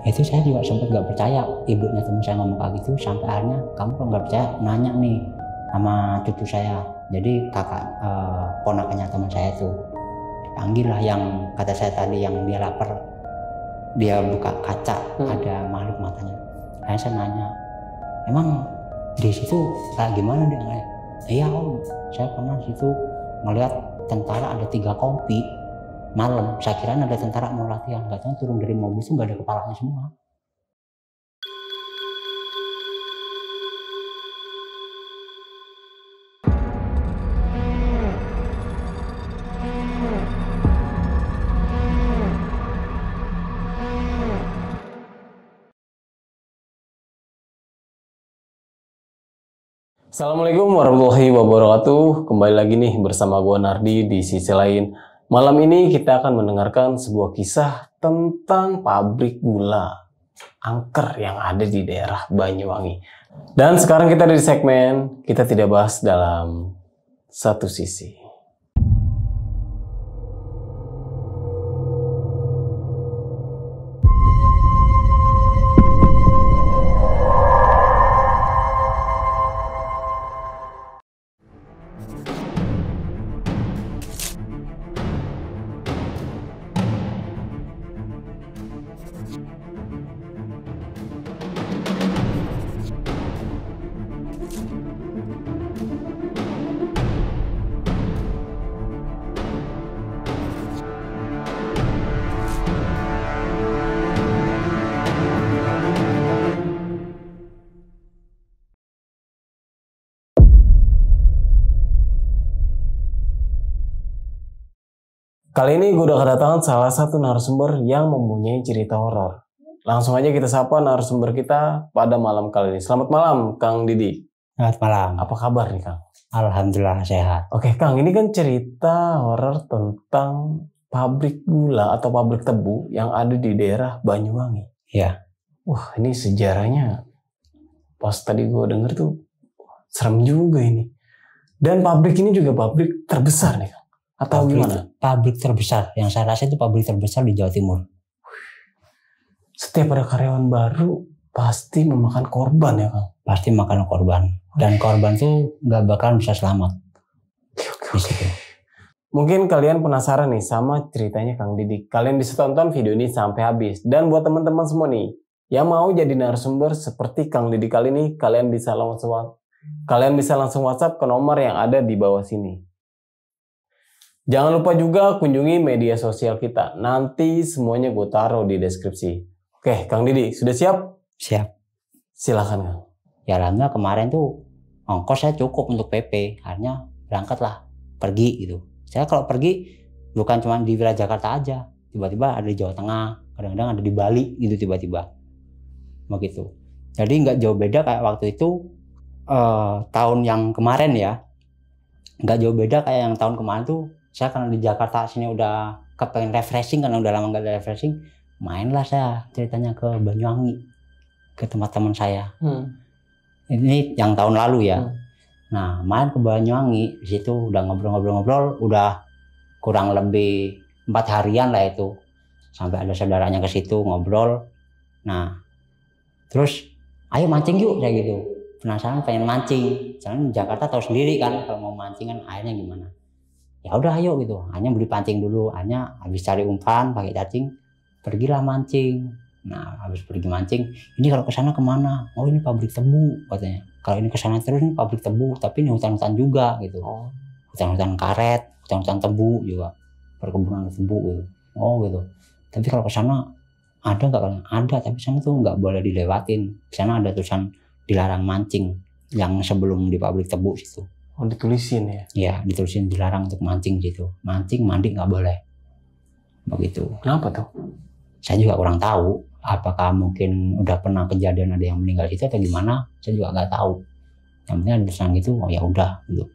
Itu saya juga sempat nggak percaya, ibunya teman saya ngomong kayak gitu, sampai akhirnya kamu kalau nggak percaya nanya nih sama cucu saya, jadi kakak ponakannya teman saya itu, panggil lah yang kata saya tadi yang dia lapar, dia buka kaca ada makhluk matanya. Akhirnya saya nanya, emang di situ kayak gimana dia? Iya om, saya pernah di situ ngeliat tentara ada 3 kompi malam. Saya kira ada tentara mau latihan, nggak tahu turun dari mobil itu nggak ada kepalanya semua. Assalamualaikum warahmatullahi wabarakatuh. Kembali lagi nih bersama gue Nardi di sisi lain. Malam ini kita akan mendengarkan sebuah kisah tentang pabrik gula angker yang ada di daerah Banyuwangi. Dan sekarang kita ada di segmen kita tidak bahas dalam satu sisi. Kali ini gue udah kedatangan salah satu narasumber yang mempunyai cerita horor. Langsung aja kita sapa narasumber kita pada malam kali ini. Selamat malam, Kang Didi. Selamat malam. Apa kabar nih, Kang? Alhamdulillah sehat. Oke, Kang, ini kan cerita horor tentang pabrik gula atau pabrik tebu yang ada di daerah Banyuwangi. Iya. Wah, ini sejarahnya pas tadi gue denger tuh serem juga ini. Dan pabrik ini juga pabrik terbesar nih, Kang. Atau gimana? Pabrik terbesar, yang saya rasa itu pabrik terbesar di Jawa Timur. Setiap ada karyawan baru pasti memakan korban ya, Kang? Pasti makan korban. Dan korban tuh nggak bakalan bisa selamat. Oke. Mungkin kalian penasaran nih sama ceritanya Kang Didi. Kalian bisa tonton video ini sampai habis. Dan buat teman-teman semua nih yang mau jadi narasumber seperti Kang Didi kali ini, kalian bisa langsung WhatsApp ke nomor yang ada di bawah sini. Jangan lupa juga kunjungi media sosial kita. Nanti semuanya gue taruh di deskripsi. Oke, Kang Didi, sudah siap? Siap. Silakan, Kang. Ya alhamdulillah kemarin tuh ongkos saya cukup untuk PP. Akhirnya berangkatlah, pergi gitu. Saya kalau pergi bukan cuma di wilayah Jakarta aja. Tiba-tiba ada di Jawa Tengah, kadang-kadang ada di Bali gitu tiba-tiba. Begitu. Jadi nggak jauh beda kayak waktu itu tahun yang kemarin ya. Nggak jauh beda kayak yang tahun kemarin tuh. Saya karena di Jakarta sini udah kepengen refreshing, karena udah lama nggak ada refreshing, mainlah saya ceritanya ke Banyuwangi, ke tempat teman saya. Ini yang tahun lalu ya. Nah, main ke Banyuwangi, di situ udah ngobrol-ngobrol, udah kurang lebih 4 harian lah itu. Sampai ada saudaranya ke situ ngobrol. Nah, terus ayo mancing yuk kayak gitu. Penasaran pengen mancing. Soalnya di Jakarta tahu sendiri kan kalau mau mancing kan airnya gimana. Ya udah ayo gitu, hanya beli pancing dulu, hanya habis cari umpan pakai cacing, pergilah mancing. Nah habis pergi mancing, ini kalau kesana kemana? Oh ini pabrik tebu katanya. Kalau ini kesana terus ini pabrik tebu, tapi ini hutan-hutan juga gitu. Hutan-hutan karet, hutan-hutan tebu juga, perkebunan tebu gitu. Oh gitu. Tapi kalau kesana ada nggak kalian? Ada, tapi sana tuh nggak boleh dilewatin. Kesana ada tulisan dilarang mancing yang sebelum di pabrik tebu situ. Oh ditulisin ya? Iya, ditulisin dilarang untuk mancing gitu. Mancing, mandi nggak boleh. Begitu. Kenapa tuh? Saya juga kurang tahu. Apakah mungkin udah pernah kejadian ada yang meninggal itu atau gimana? Saya juga nggak tahu. Yang penting ada tulisan gitu, oh ya udah gitu.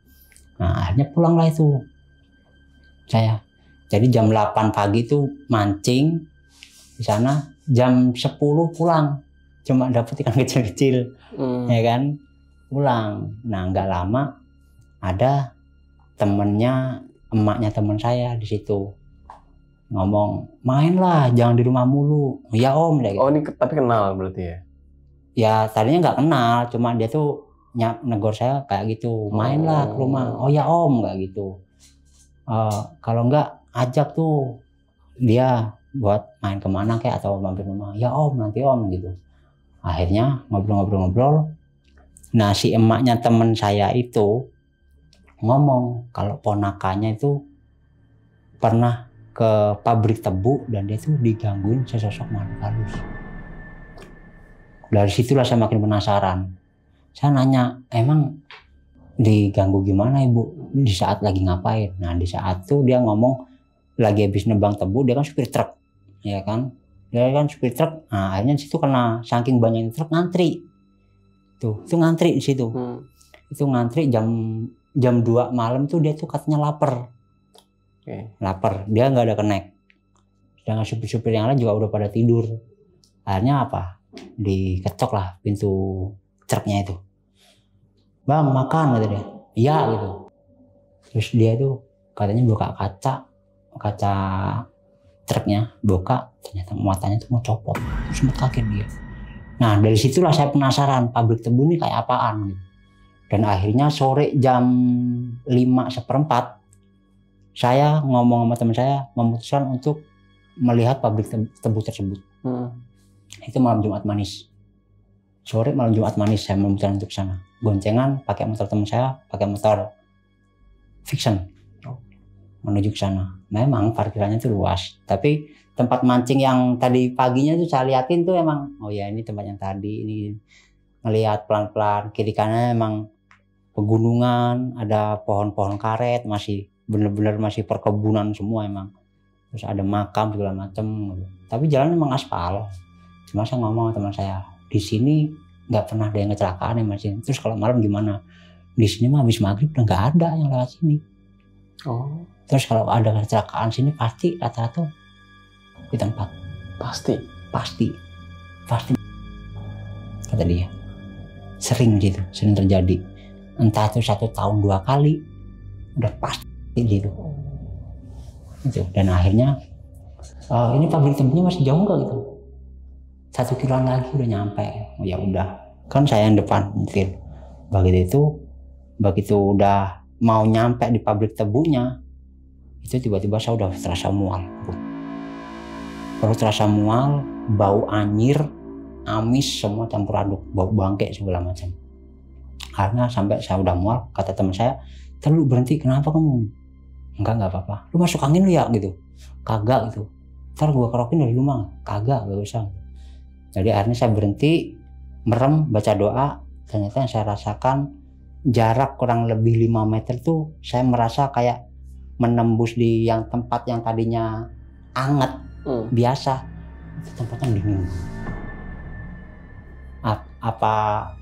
Nah akhirnya pulanglah itu. Saya. Jadi jam 8 pagi itu mancing di sana, jam 10 pulang. Cuma dapet ikan kecil-kecil, ya kan? Pulang. Nah nggak lama. Ada temennya, emaknya teman saya di situ ngomong main lah jangan di rumah mulu. Ya om dia gitu. Oh ini tapi kenal berarti ya? Ya tadinya nggak kenal, cuma dia tuh negor saya kayak gitu, main lah ke rumah. Oh ya om kayak gitu. Kalau nggak ajak tuh dia buat main kemana kayak atau mampir rumah. Ya om nanti om gitu. Akhirnya ngobrol-ngobrol. Nah si emaknya temen saya itu ngomong kalau ponakannya itu pernah ke pabrik tebu dan dia tuh digangguin sesosok makhluk halus. Dari situlah saya makin penasaran. Saya nanya, emang diganggu gimana ibu? Di saat lagi ngapain? Nah di saat itu dia ngomong lagi habis nebang tebu, dia kan supir truk, ya kan? Dia kan supir truk. Nah akhirnya di situ kena saking banyaknya truk ngantri. Itu ngantri di situ. Itu ngantri jam 2 malam tuh dia tuh katanya lapar. Lapar, dia nggak ada kenek. Sedangkan supir-supir yang lain juga udah pada tidur. Akhirnya apa? Diketok lah pintu truknya itu. Bang makan kata dia. Iya gitu. Terus dia tuh katanya buka kaca truknya, buka ternyata matanya tuh mau copot. Terus sempat kaget dia. Nah dari situlah saya penasaran pabrik tebu ini kayak apaan gitu. Dan akhirnya sore jam 5:15 saya ngomong sama teman saya memutuskan untuk melihat pabrik tebu tersebut. Itu malam Jumat manis. Sore malam Jumat manis saya memutuskan untuk sana. Goncengan pakai motor teman saya, pakai motor Fiction menuju ke sana. Memang parkirannya itu luas, tapi tempat mancing yang tadi paginya tuh saya liatin tuh emang, oh ya ini tempat yang tadi ini ngelihat pelan-pelan kiri kanan emang pegunungan, ada pohon-pohon karet masih bener-bener masih perkebunan semua emang. Terus ada makam segala macam. Tapi jalan emang aspal. Cuma saya ngomong sama teman saya, di sini nggak pernah ada yang kecelakaan ya mas. Terus kalau malam gimana? Di sini mah habis maghrib udah nggak ada yang lewat sini. Terus kalau ada kecelakaan sini pasti rata-rata di tempat. Pasti. Kata dia. Sering gitu, sering terjadi. Entah itu 1 tahun 2 kali, udah pasti gitu. Itu. Dan akhirnya ini pabrik tebunya masih jauh nggak gitu? 1 kiloan lagi udah nyampe. Oh ya udah, kan saya yang depan nyetir. Begitu udah mau nyampe di pabrik tebunya, itu tiba-tiba saya udah terasa mual. Baru terasa mual, bau anyir, amis semua campur aduk, bau bangke segala macam. Karena sampai saya udah mual, kata teman saya, "Terus berhenti, kenapa kamu?" Enggak apa-apa. "Lu masuk angin lu ya?" gitu. "Kagak" gitu. "Ntar gua kerokin dari rumah." "Kagak, gak usah." Jadi akhirnya saya berhenti, merem, baca doa. Ternyata yang saya rasakan jarak kurang lebih 5 meter tuh saya merasa kayak menembus di yang tempat yang tadinya anget, biasa. Itu tempatnya dingin. Apa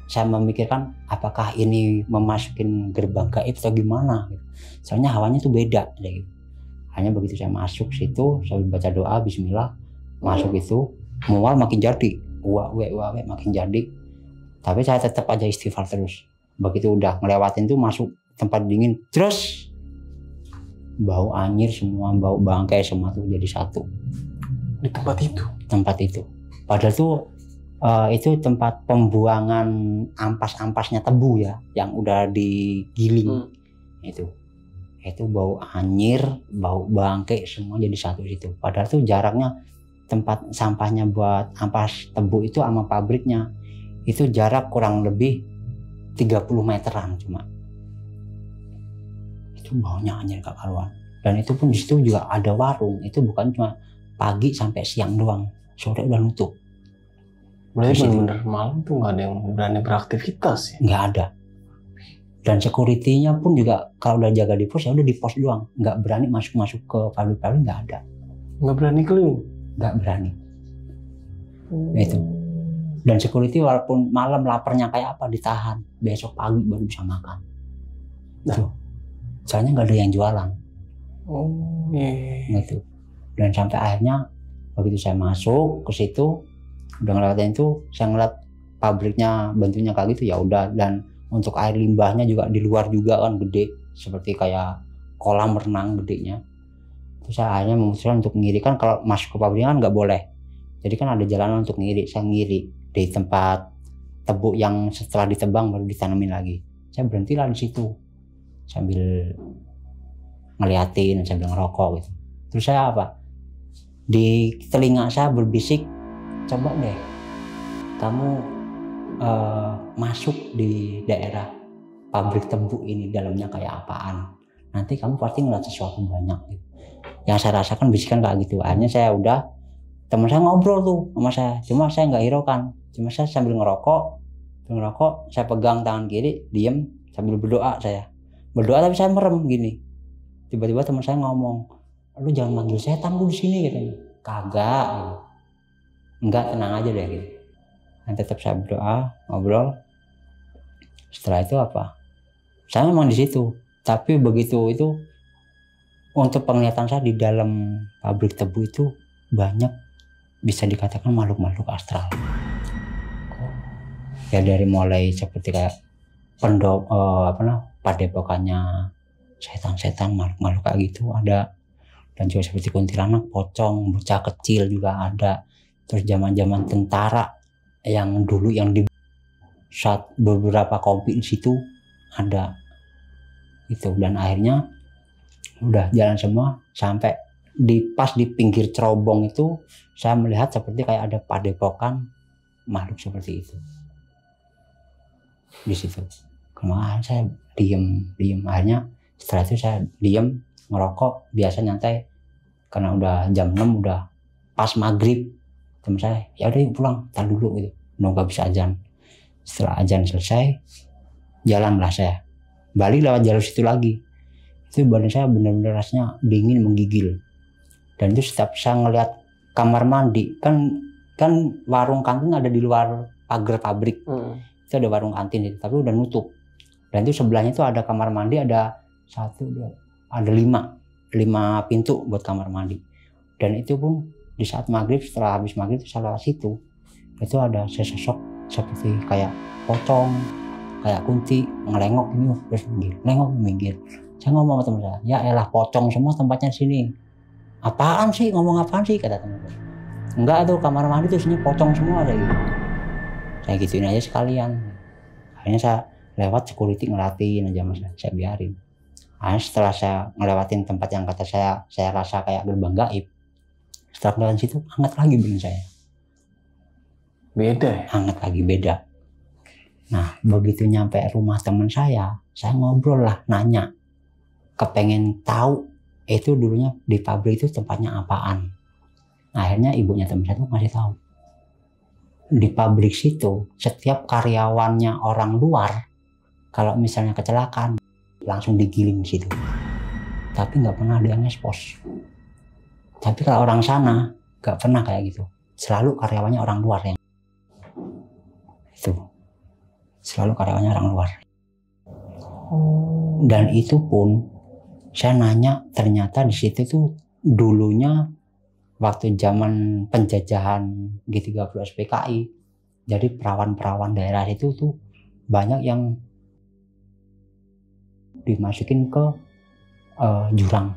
saya memikirkan apakah ini memasukin gerbang gaib atau gimana gitu. Soalnya hawanya tuh beda gitu. Hanya begitu saya masuk situ, saya baca doa bismillah, masuk itu mual makin jadi, makin jadi. Tapi saya tetap aja istighfar terus. Begitu udah ngelewatin tuh masuk tempat dingin, terus bau anyir semua, bau bangkai semua tuh jadi satu di tempat itu. Padahal tuh itu tempat pembuangan ampas-ampasnya tebu ya, yang udah digiling. Itu bau anyir, bau bangkai semua jadi satu situ. Padahal tuh jaraknya tempat sampahnya buat ampas tebu itu sama pabriknya itu jarak kurang lebih 30 meteran cuma. Itu baunya anyir gak karuan. Dan itu pun di situ juga ada warung. Itu bukan cuma pagi sampai siang doang, sore udah nutup. Berarti benar-benar malam tuh nggak ada yang berani beraktivitas ya? Nggak ada. Dan security-nya pun juga kalau udah jaga di pos ya udah di pos doang, nggak berani masuk ke pabrik-pabrik, nggak ada. Nggak berani keliling? Nggak berani. Itu. Dan security walaupun malam laparnya kayak apa ditahan, besok pagi baru bisa makan. Itu. Soalnya nggak ada yang jualan. Gitu. Dan sampai akhirnya begitu saya masuk ke situ, udah ngeliatin itu, saya ngeliat pabriknya bentuknya kayak gitu ya udah. Dan untuk air limbahnya juga di luar juga kan gede, seperti kayak kolam renang gedenya. Terus saya akhirnya memutuskan untuk ngiri, kan kalau masuk ke pabrik kan nggak boleh, jadi kan ada jalanan untuk ngiri. Saya ngiri di tempat tebu yang setelah ditebang baru ditanamin lagi. Saya berhentilah di situ sambil ngeliatin, sambil ngerokok gitu. Terus saya di telinga saya berbisik, coba deh kamu masuk di daerah pabrik tebu ini, dalamnya kayak apaan, nanti kamu pasti ngeliat sesuatu banyak gitu. Yang saya rasakan bisikan kayak gitu. Akhirnya saya udah, teman saya ngobrol tuh sama saya, cuma saya nggak hiraukan, cuma saya sambil ngerokok, saya pegang tangan kiri, diem sambil berdoa. Saya berdoa tapi saya merem gini. Tiba-tiba teman saya ngomong, lu jangan manggil setan lu di sini katanya. Kagak gitu. Enggak, tenang aja deh gitu. Dan tetap saya berdoa, ngobrol. Setelah itu saya memang di situ, tapi begitu itu untuk penglihatan saya di dalam pabrik tebu itu banyak bisa dikatakan makhluk-makhluk astral. Ya dari mulai seperti kayak padepokannya setan-setan, makhluk-makhluk kayak gitu ada, dan juga seperti kuntilanak, pocong, bocah kecil juga ada. Terus zaman-zaman tentara yang dulu yang di saat beberapa kompi di situ ada itu. Dan akhirnya udah jalan semua sampai pas di pinggir cerobong itu saya melihat seperti kayak ada padepokan makhluk seperti itu di situ. Kemarin saya diem. Akhirnya setelah itu saya diem ngerokok biasa nyantai, karena udah jam 6, udah pas maghrib. Teman saya, ya udah pulang, tar dulu gitu, nunggu habis azan. Setelah azan selesai, jalanlah saya balik lewat jalur situ lagi. Itu badan saya benar-benar rasanya dingin, menggigil. Dan itu setiap saya ngeliat kamar mandi, kan warung kantin ada di luar pagar pabrik. Itu ada warung kantin itu, tapi udah nutup. Dan itu sebelahnya itu ada kamar mandi, ada 5 pintu buat kamar mandi. Dan itu pun di saat maghrib, setelah habis maghrib saya lewat situ, itu ada sesosok seperti kayak pocong, kayak kunti, ngelengok gitu, terus minggir. Saya ngomong sama teman saya, ya elah pocong semua tempatnya sini. Apaan sih, ngomong apaan sih, kata teman saya. Enggak tuh, kamar mandi tuh isinya pocong semua ada gitu. Saya gituin aja sekalian. Akhirnya saya lewat security ngelatin aja mas, saya biarin. Akhirnya setelah saya ngelewatin tempat yang kata saya rasa kayak gerbang gaib, setelah ngelewatin situ hangat lagi badan saya. Beda ya? Hangat lagi, beda. Nah begitu nyampe rumah teman saya ngobrol lah, nanya, kepengen tahu itu dulunya di pabrik itu tempatnya apaan. Nah, akhirnya ibunya teman saya tuh ngasih tahu, di pabrik situ setiap karyawannya orang luar kalau misalnya kecelakaan langsung digiling di situ, tapi nggak pernah ada yang ngespos. Tapi kalau orang sana nggak pernah kayak gitu, selalu karyawannya orang luar yang itu, selalu karyawannya orang luar. Dan itu pun saya nanya, ternyata di situ tuh dulunya waktu zaman penjajahan G30 SPKI, jadi perawan-perawan daerah itu tuh banyak yang dimasukin ke jurang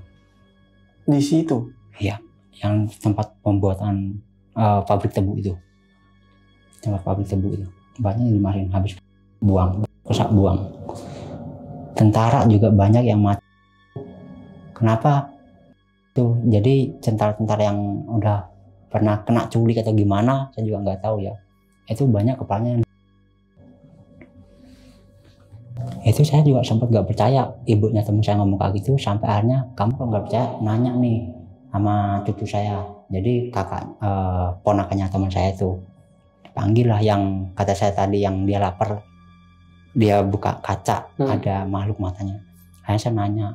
di situ. Iya, yang tempat pembuatan pabrik tebu itu, banyak yang dimasukin, habis rusak buang. Tentara juga banyak yang mati. Kenapa? Tuh, jadi tentara-tentara yang udah pernah kena culik atau gimana, saya juga nggak tahu ya. Itu banyak kepalanya. Itu saya juga sempat nggak percaya, ibunya teman saya ngomong kayak gitu, sampai akhirnya kamu kalau nggak percaya nanya nih sama cucu saya. Jadi ponakannya teman saya itu panggil lah, yang kata saya tadi yang dia lapar, dia buka kaca ada makhluk matanya. Akhirnya saya nanya,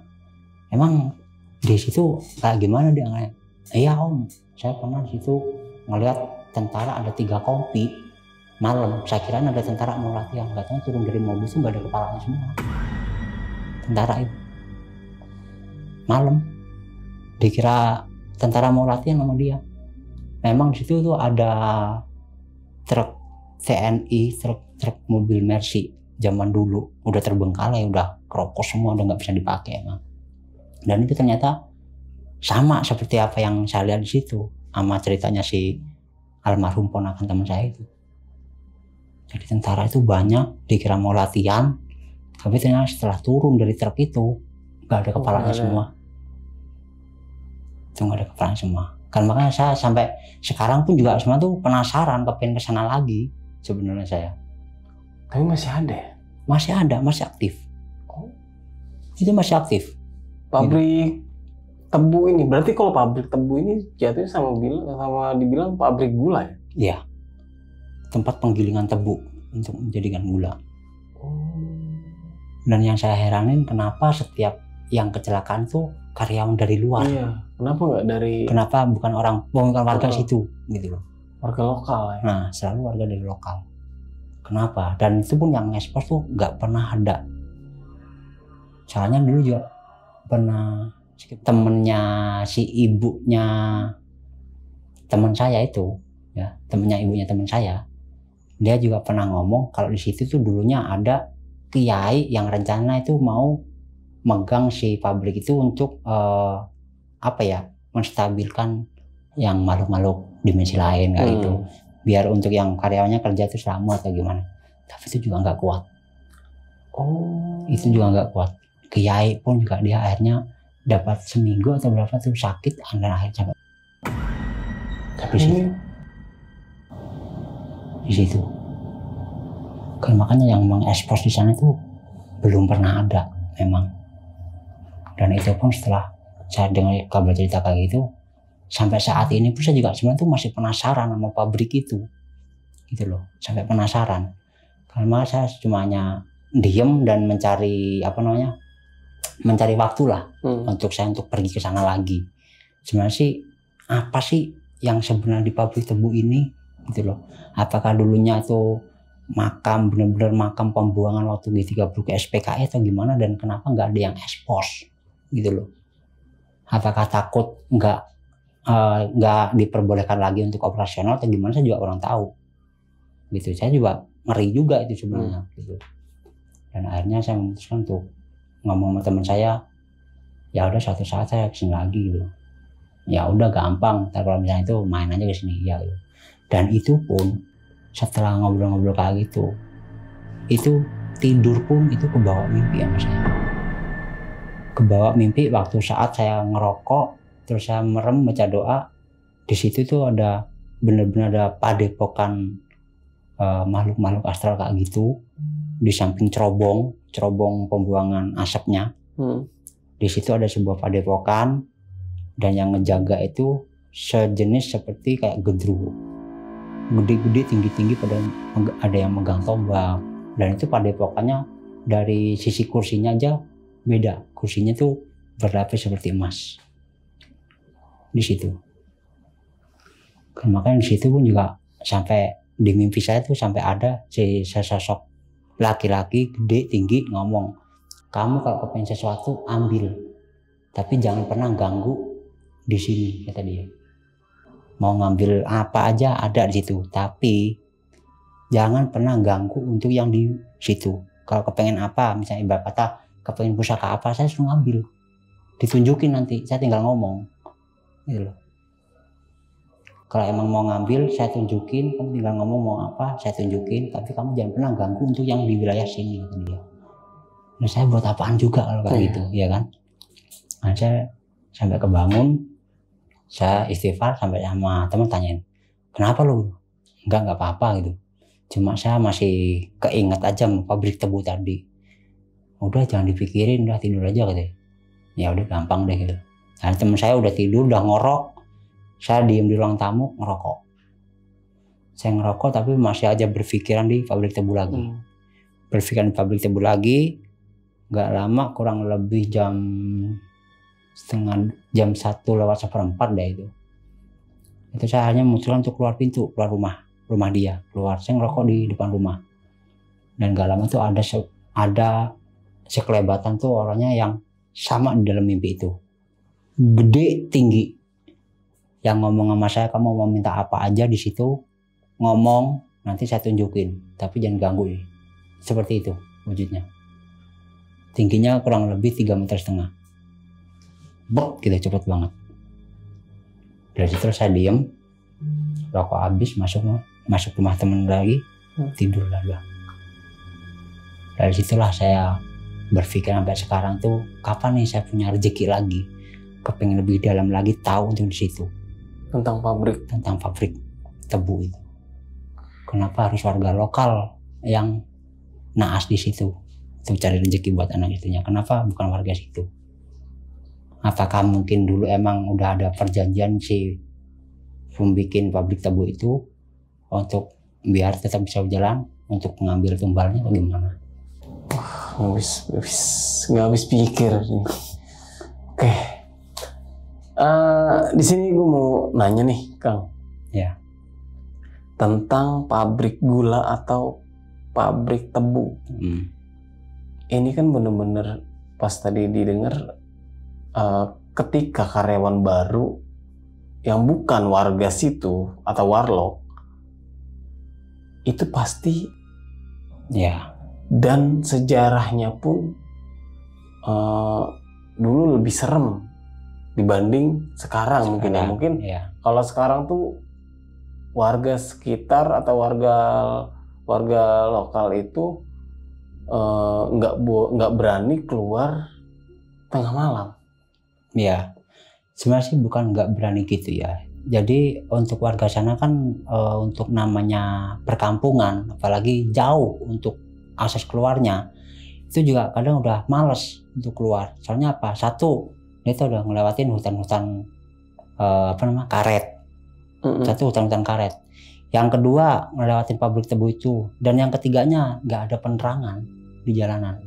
emang di situ kayak gimana dia? Iya om, saya pernah di situ ngeliat tentara ada 3 kompi malam. Saya kira ada tentara mau latihan, katanya turun dari mobil itu nggak ada kepalanya semua. Tentara itu malam dikira tentara mau latihan sama dia. Memang di situ tuh ada truk TNI, truk mobil Mercy zaman dulu udah terbengkalai, udah keropos semua, udah nggak bisa dipakai emang. Dan itu ternyata sama seperti apa yang saya lihat di situ sama ceritanya si almarhum ponakan teman saya itu. Jadi tentara itu banyak, dikira mau latihan, tapi ternyata setelah turun dari truk itu nggak ada kepalanya semua. Itu nggak ada kepalanya semua. Kan makanya saya sampai sekarang pun juga semua tuh penasaran, kepengen kesana lagi sebenarnya saya. Tapi masih ada ya? Masih ada, masih aktif. Itu masih aktif. Pabrik tebu ini, berarti kalau pabrik tebu ini jatuhnya sama dibilang pabrik gula ya? Iya. Tempat penggilingan tebu untuk menjadikan gula. Dan yang saya heranin kenapa setiap yang kecelakaan tuh karyawan dari luar. Iya. Kenapa nggak dari? Kenapa bukan bukan warga situ gitu loh. Warga lokal ya. Nah selalu warga dari lokal. Kenapa? Dan itu pun yang ekspos tuh nggak pernah ada. Soalnya dulu juga pernah temennya si ibunya teman saya itu, ya temennya ibunya teman saya. Dia juga pernah ngomong kalau di situ tuh dulunya ada kiai yang rencana itu mau megang si pabrik itu untuk menstabilkan yang makhluk-makhluk dimensi lain kayak gitu. Biar untuk yang karyawannya kerja itu selamat atau gimana. Tapi itu juga nggak kuat. Itu juga nggak kuat. Kiai pun juga dia akhirnya dapat seminggu atau berapa tuh sakit dan akhirnya sampai. Tapi di situ kan makanya yang mengekspos di sana itu belum pernah ada memang. Dan itu pun setelah saya dengar kabar cerita kayak gitu, sampai saat ini pun saya juga sebenarnya tuh masih penasaran sama pabrik itu gitu loh, sampai penasaran karena saya cuma hanya diem dan mencari mencari waktu lah untuk pergi ke sana lagi. Sebenarnya sih apa sih yang sebenarnya di pabrik tebu ini gitu loh. Apakah dulunya tuh makam, benar-benar makam pembuangan waktu G30 ke SPKE atau gimana, dan kenapa nggak ada yang ekspos gitu loh. Apakah takut nggak diperbolehkan lagi untuk operasional atau gimana, saya juga kurang tahu gitu. Saya juga ngeri juga itu sebenarnya gitu. Dan akhirnya saya memutuskan untuk ngomong sama teman saya, ya udah suatu saat saya kesini lagi gitu. Ya udah gampang, kalau misalnya itu main aja kesini ya gitu. Dan itu pun setelah ngobrol-ngobrol kayak gitu, itu tidur pun itu kebawa mimpi sama saya. Kebawa mimpi waktu saat saya ngerokok, terus saya merem baca doa. Di situ tuh ada benar-benar ada padepokan makhluk-makhluk astral kayak gitu. Di samping cerobong pembuangan asapnya. Di situ ada sebuah padepokan dan yang ngejaga itu sejenis seperti kayak gendruwo. Gede-gede, tinggi-tinggi, pada ada yang megang tombak. Dan itu padepokannya dari sisi kursinya aja beda. Kursinya tuh berlapis seperti emas. Di situ. Makanya di situ pun juga sampai di mimpi saya tuh sampai ada sesosok laki-laki gede tinggi ngomong, kamu kalau kepengen sesuatu ambil, tapi jangan pernah ganggu di sini, kata dia. Mau ngambil apa aja ada di situ, tapi jangan pernah ganggu untuk yang di situ. Kalau kepengen apa, misalnya ibarat kata kepengen pusaka apa, saya suruh ngambil, ditunjukin nanti, saya tinggal ngomong gitu loh. Kalau emang mau ngambil saya tunjukin, kamu tinggal ngomong mau apa saya tunjukin, tapi kamu jangan pernah ganggu untuk yang di wilayah sini, kata dia. Nah saya buat apaan juga kalau kayak gitu, ya kan. Nah saya sampai kebangun, saya istighfar, sampai sama teman tanyain, kenapa lu? Enggak apa-apa gitu, cuma saya masih keinget aja pabrik tebu tadi. Udah jangan dipikirin, udah tidur aja katanya. Ya udah gampang deh gitu. Nah teman saya udah tidur, udah ngorok, saya diem di ruang tamu ngerokok. Saya ngerokok tapi masih aja berpikiran di pabrik tebu lagi. Berpikiran di pabrik tebu lagi. Gak lama, kurang lebih jam 1 lewat 1/4 deh itu. Itu saya hanya memutuskan untuk keluar pintu, keluar rumah dia, keluar. Saya ngerokok di depan rumah. Dan gak lama tuh ada sekelebatan tuh orangnya yang sama di dalam mimpi itu. Gede, tinggi. Yang ngomong sama saya, kamu mau minta apa aja di situ, ngomong, nanti saya tunjukin, tapi jangan ganggu nih. Seperti itu wujudnya. Tingginya kurang lebih 3,5 meter. Bok, gitu cepet banget. Dari situ saya diem, rokok habis, masuk rumah temen lagi, tidur lah. Dari situlah saya berpikir sampai sekarang tuh, kapan nih saya punya rezeki lagi, kepengen lebih dalam lagi tahu untuk di situ Tentang pabrik tebu itu. Kenapa harus warga lokal yang naas di situ untuk cari rezeki buat anak istrinya? Kenapa bukan warga situ? Apakah mungkin dulu emang udah ada perjanjian si pembikin pabrik tebu itu untuk biar tetap bisa berjalan untuk mengambil tumbalnya atau gimana? Nggak habis pikir nih. Oke. Di sini gue mau nanya nih, Kang. Ya. Tentang pabrik gula atau pabrik tebu. Ini kan bener-bener pas tadi didengar, ketika karyawan baru yang bukan warga situ atau warlock itu pasti ya, dan sejarahnya pun dulu lebih serem dibanding sekarang. Mungkin ya. Kalau sekarang tuh warga sekitar atau warga lokal itu nggak berani keluar tengah malam. Ya, sebenarnya sih bukan nggak berani gitu ya. Jadi untuk warga sana kan untuk namanya perkampungan, apalagi jauh untuk akses keluarnya, itu juga kadang udah males untuk keluar. Soalnya apa? Satu, dia tuh udah ngelewatin hutan-hutan karet. Satu, hutan-hutan karet. Yang kedua, ngelewatin pabrik tebu itu. Dan yang ketiganya, nggak ada penerangan di jalanan.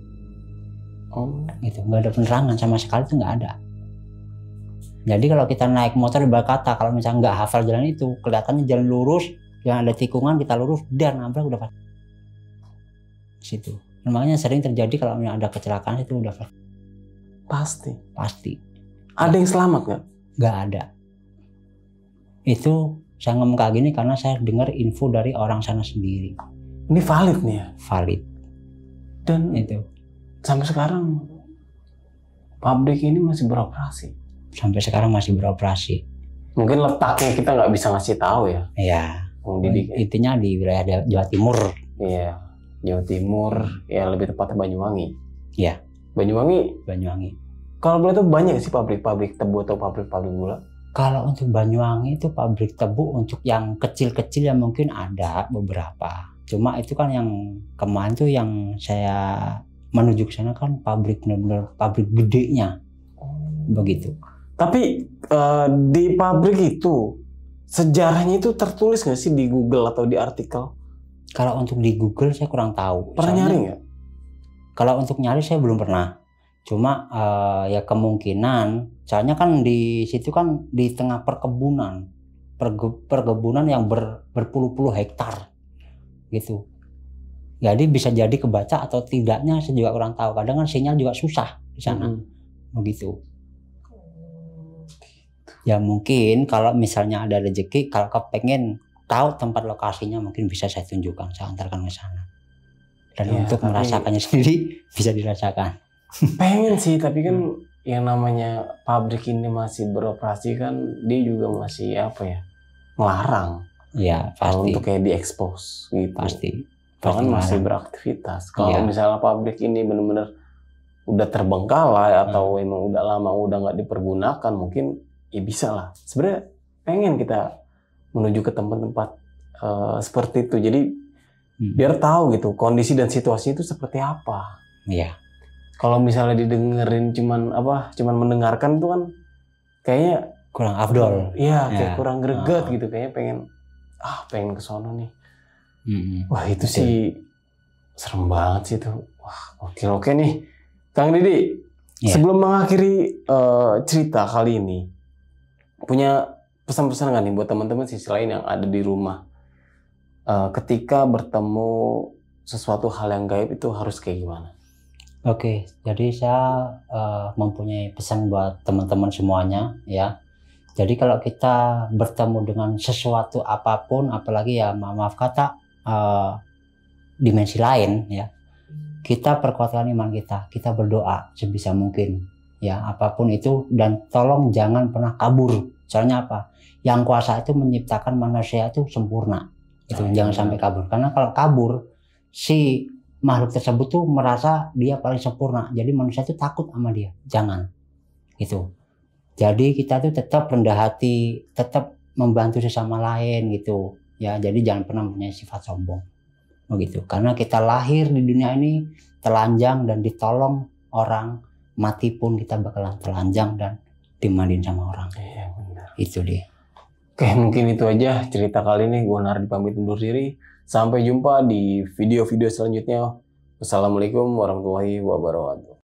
Gitu, nggak ada penerangan sama sekali, itu nggak ada. Jadi kalau kita naik motor ibarat kata, kalau misalnya nggak hafal jalan itu, kelihatannya jalan lurus, yang ada tikungan kita lurus, dan nabrak udah pasti. Situ. Makanya sering terjadi kalau ada kecelakaan itu udah pasti. Ada yang selamat nggak? Nggak ada. Itu saya ngomong kayak gini karena saya dengar info dari orang sana sendiri. Ini valid nih ya? Valid. Dan itu sampai sekarang pabrik ini masih beroperasi. Sampai sekarang masih beroperasi. Mungkin letaknya kita nggak bisa ngasih tahu ya. Iya. Didik. Intinya di wilayah Jawa Timur. Iya, Jawa Timur. Ya lebih tepatnya Banyuwangi. Iya. Banyuwangi. Kalau boleh tuh banyak sih pabrik-pabrik tebu atau pabrik-pabrik gula. Kalau untuk Banyuwangi itu pabrik tebu untuk yang kecil-kecil yang mungkin ada beberapa. Cuma itu kan yang kemarin tuh yang saya menuju ke sana kan pabrik benar-benar pabrik gedenya. Begitu. Tapi di pabrik itu sejarahnya itu tertulis nggak sih di Google atau di artikel? Kalau untuk di Google saya kurang tahu. Pernah nyari nggak? Kalau untuk nyari saya belum pernah. Cuma ya kemungkinan, soalnya kan di situ kan di tengah perkebunan yang berpuluh-puluh hektar gitu. Jadi bisa jadi kebaca atau tidaknya saya juga kurang tahu. Kadang kan sinyal juga susah di sana. Begitu. Ya mungkin kalau misalnya ada rezeki, kalau kepengen tahu tempat lokasinya mungkin bisa saya tunjukkan, saya antarkan ke sana. Dan ya, untuk merasakannya sendiri bisa dirasakan. Pengen sih, tapi kan yang namanya pabrik ini masih beroperasi kan dia juga masih melarang. Ya pasti. Untuk kayak diekspos gitu. Pasti. Kan masih beraktivitas. Kalau misalnya pabrik ini benar-benar udah terbengkalai atau emang udah lama udah nggak dipergunakan, mungkin ya bisa lah. Sebenarnya pengen kita menuju ke tempat-tempat seperti itu. Jadi biar tahu gitu kondisi dan situasi itu seperti apa. Iya. Kalau misalnya didengerin cuman mendengarkan tuh kan kayaknya kurang afdol. Iya, kayak kurang greget gitu. Kayaknya pengen ke sono nih. Wah itu sih serem banget sih tuh. Wah oke nih, Kang Didi. Sebelum mengakhiri cerita kali ini, punya pesan-pesan nggak nih buat teman-teman sisi lain yang ada di rumah? Ketika bertemu sesuatu hal yang gaib itu harus kayak gimana? Oke, jadi saya mempunyai pesan buat teman-teman semuanya ya. Jadi kalau kita bertemu dengan sesuatu apapun, apalagi ya maaf kata dimensi lain ya, kita perkuatkan iman kita berdoa sebisa mungkin ya apapun itu, dan tolong jangan pernah kabur. Soalnya apa? Yang kuasa itu menciptakan manusia itu sempurna. Itu jangan sampai kabur. Karena kalau kabur, si makhluk tersebut tuh merasa dia paling sempurna. Jadi manusia itu takut sama dia. Jangan. Gitu. Jadi kita tuh tetap rendah hati, tetap membantu sesama lain gitu. Ya, jadi jangan pernah punya sifat sombong. Begitu. Karena kita lahir di dunia ini telanjang dan ditolong orang, mati pun kita bakalan telanjang dan dimandiin sama orang. Iya benar. Itu dia. Oke, mungkin itu aja cerita kali ini. Gue Nardi pamit undur diri. Sampai jumpa di video-video selanjutnya. Wassalamualaikum warahmatullahi wabarakatuh.